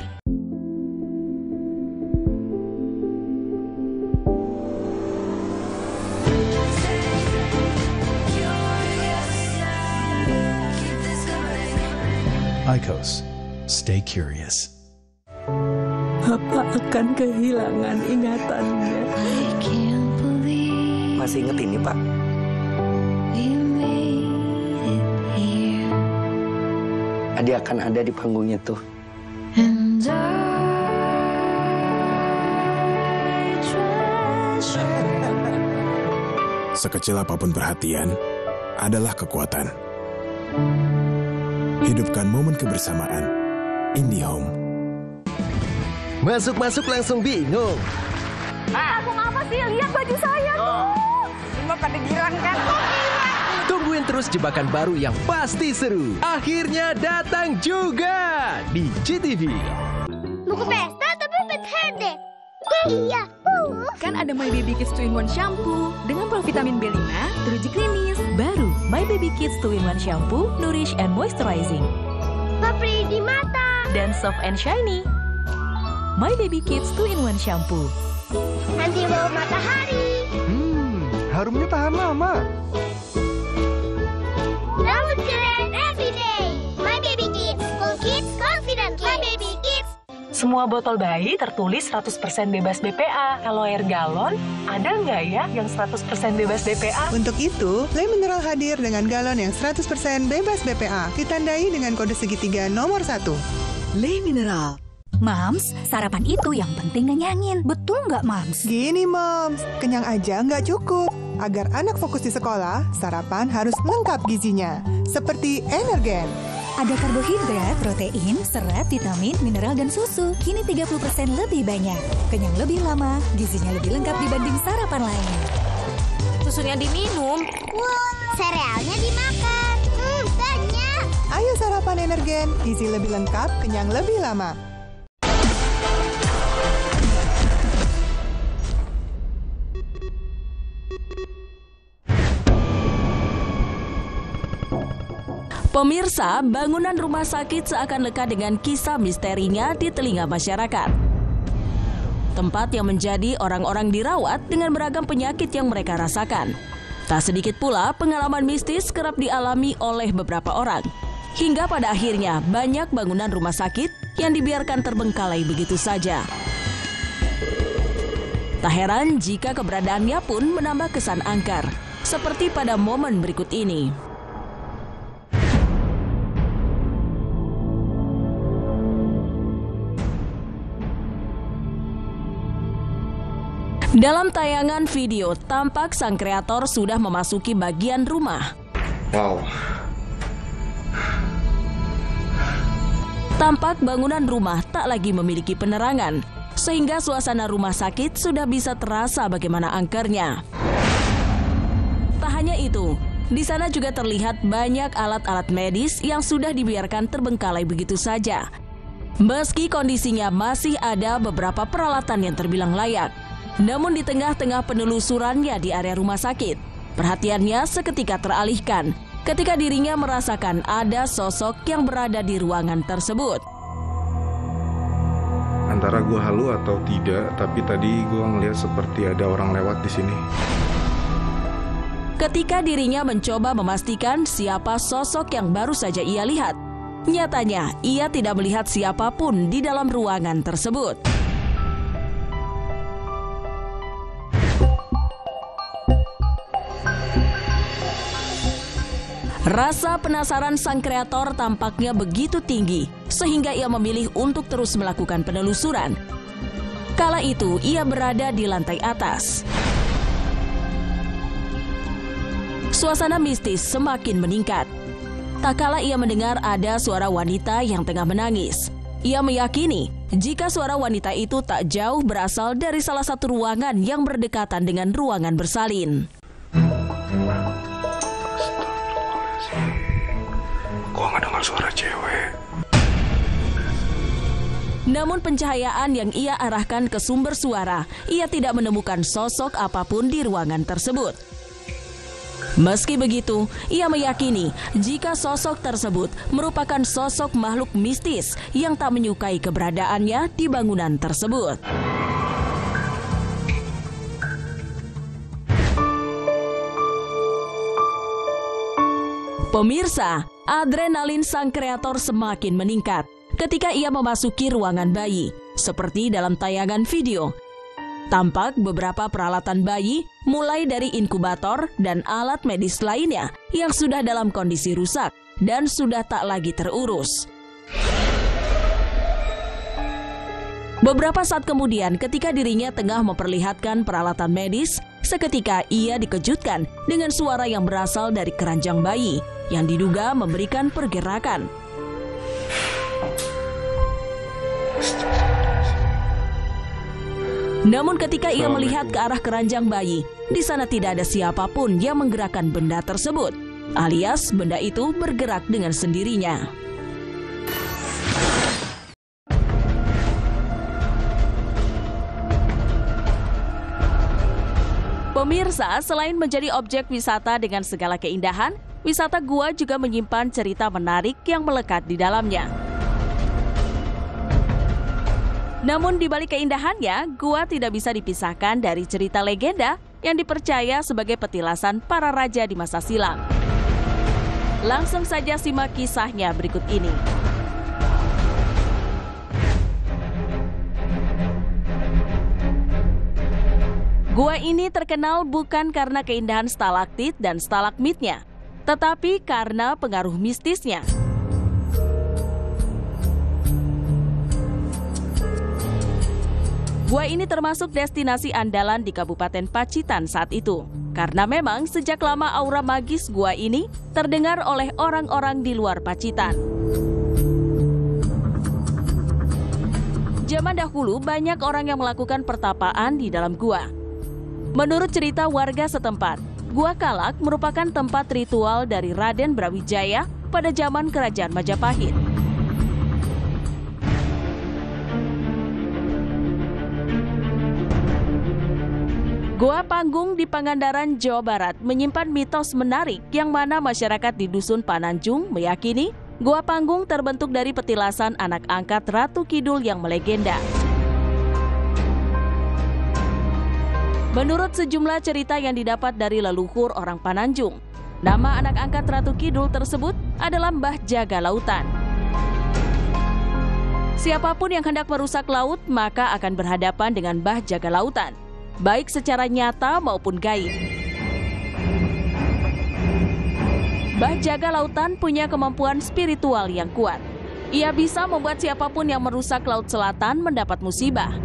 [SPEAKER 15] IQOS. Stay curious.
[SPEAKER 4] Papa akan kehilangan ingatannya.
[SPEAKER 5] Masih inget ini, Pak? Dia akan ada di panggungnya tuh.
[SPEAKER 6] Sekecil apapun perhatian adalah kekuatan. Hidupkan momen kebersamaan. IndiHome.
[SPEAKER 24] Masuk-masuk langsung bingung.
[SPEAKER 7] Langsung apa sih? Lihat baju saya tuh. Cuma pada girang kan?
[SPEAKER 22] Tungguin terus jebakan baru yang pasti seru. Akhirnya datang juga di GTV.
[SPEAKER 7] Mau ke pesta tapi pet hair deh. Iya.
[SPEAKER 17] Kan ada My Baby Kids 2-in-1 shampoo dengan provitamin B5, teruji klinis. Baru My Baby Kids 2-in-1 shampoo, nourish and moisturizing.
[SPEAKER 7] Papri di mata.
[SPEAKER 17] Dan soft and shiny. My Baby Kids 2-in-1 shampoo.
[SPEAKER 7] Nanti bawa matahari.
[SPEAKER 24] Harumnya tahan lama.
[SPEAKER 7] Rambut keren everyday. My Baby Kids. Cool kids, confident kids. My Baby Kids.
[SPEAKER 3] Semua botol bayi tertulis 100% bebas BPA. Kalau air galon, ada nggak ya yang 100% bebas BPA?
[SPEAKER 8] Untuk itu, Le Mineral hadir dengan galon yang 100% bebas BPA. Ditandai dengan kode segitiga nomor 1.
[SPEAKER 21] Le Mineral.
[SPEAKER 19] Mams, sarapan itu yang penting ngenyangin. Betul nggak, Mams?
[SPEAKER 8] Gini, Moms. Kenyang aja nggak cukup. Agar anak fokus di sekolah, sarapan harus lengkap gizinya. Seperti Energen.
[SPEAKER 19] Ada karbohidrat, protein, serat, vitamin, mineral, dan susu. Kini 30% lebih banyak. Kenyang lebih lama, gizinya lebih lengkap dibanding sarapan lain.
[SPEAKER 7] Susunya diminum. Serealnya dimakan. Banyak.
[SPEAKER 8] Ayo sarapan Energen, gizi lebih lengkap, kenyang lebih lama.
[SPEAKER 1] Pemirsa, bangunan rumah sakit seakan lekat dengan kisah misterinya di telinga masyarakat. Tempat yang menjadi orang-orang dirawat dengan beragam penyakit yang mereka rasakan. Tak sedikit pula pengalaman mistis kerap dialami oleh beberapa orang. Hingga pada akhirnya banyak bangunan rumah sakit yang dibiarkan terbengkalai begitu saja. Tak heran jika keberadaannya pun menambah kesan angker, seperti pada momen berikut ini. Dalam tayangan video, tampak sang kreator sudah memasuki bagian rumah.
[SPEAKER 24] Wow.
[SPEAKER 1] Tampak bangunan rumah tak lagi memiliki penerangan, sehingga suasana rumah sakit sudah bisa terasa bagaimana angkernya. Tak hanya itu, di sana juga terlihat banyak alat-alat medis yang sudah dibiarkan terbengkalai begitu saja. Meski kondisinya masih ada beberapa peralatan yang terbilang layak, namun di tengah-tengah penelusurannya di area rumah sakit, perhatiannya seketika teralihkan ketika dirinya merasakan ada sosok yang berada di ruangan tersebut.
[SPEAKER 2] Antara gue halu atau tidak, tapi tadi gue ngeliat seperti ada orang lewat di sini.
[SPEAKER 1] Ketika dirinya mencoba memastikan siapa sosok yang baru saja ia lihat, nyatanya ia tidak melihat siapapun di dalam ruangan tersebut. Rasa penasaran sang kreator tampaknya begitu tinggi, sehingga ia memilih untuk terus melakukan penelusuran. Kala itu, ia berada di lantai atas. Suasana mistis semakin meningkat. Tak kala ia mendengar ada suara wanita yang tengah menangis. Ia meyakini jika suara wanita itu tak jauh berasal dari salah satu ruangan yang berdekatan dengan ruangan bersalin.
[SPEAKER 2] Gua nggak dengar suara cewek.
[SPEAKER 1] Namun pencahayaan yang ia arahkan ke sumber suara, ia tidak menemukan sosok apapun di ruangan tersebut. Meski begitu, ia meyakini jika sosok tersebut merupakan sosok makhluk mistis yang tak menyukai keberadaannya di bangunan tersebut. Pemirsa, adrenalin sang kreator semakin meningkat ketika ia memasuki ruangan bayi, seperti dalam tayangan video. Tampak beberapa peralatan bayi, mulai dari inkubator dan alat medis lainnya yang sudah dalam kondisi rusak dan sudah tak lagi terurus. Beberapa saat kemudian, ketika dirinya tengah memperlihatkan peralatan medis, seketika ia dikejutkan dengan suara yang berasal dari keranjang bayi yang diduga memberikan pergerakan. Namun ketika ia melihat ke arah keranjang bayi, di sana tidak ada siapapun yang menggerakkan benda tersebut, alias benda itu bergerak dengan sendirinya. Pemirsa, selain menjadi objek wisata dengan segala keindahan, wisata gua juga menyimpan cerita menarik yang melekat di dalamnya. Namun di balik keindahannya, gua tidak bisa dipisahkan dari cerita legenda yang dipercaya sebagai petilasan para raja di masa silam. Langsung saja simak kisahnya berikut ini. Gua ini terkenal bukan karena keindahan stalaktit dan stalagmitnya, tetapi karena pengaruh mistisnya. Gua ini termasuk destinasi andalan di Kabupaten Pacitan saat itu, karena memang sejak lama aura magis gua ini terdengar oleh orang-orang di luar Pacitan. Zaman dahulu banyak orang yang melakukan pertapaan di dalam gua. Menurut cerita warga setempat, Gua Kalak merupakan tempat ritual dari Raden Brawijaya pada zaman Kerajaan Majapahit. Gua Panggung di Pangandaran, Jawa Barat menyimpan mitos menarik yang mana masyarakat di Dusun Pananjung meyakini Gua Panggung terbentuk dari petilasan anak angkat Ratu Kidul yang melegenda. Menurut sejumlah cerita yang didapat dari leluhur orang Pananjung, nama anak angkat Ratu Kidul tersebut adalah Mbah Jaga Lautan. Siapapun yang hendak merusak laut maka akan berhadapan dengan Mbah Jaga Lautan, baik secara nyata maupun gaib. Mbah Jaga Lautan punya kemampuan spiritual yang kuat. Ia bisa membuat siapapun yang merusak Laut Selatan mendapat musibah.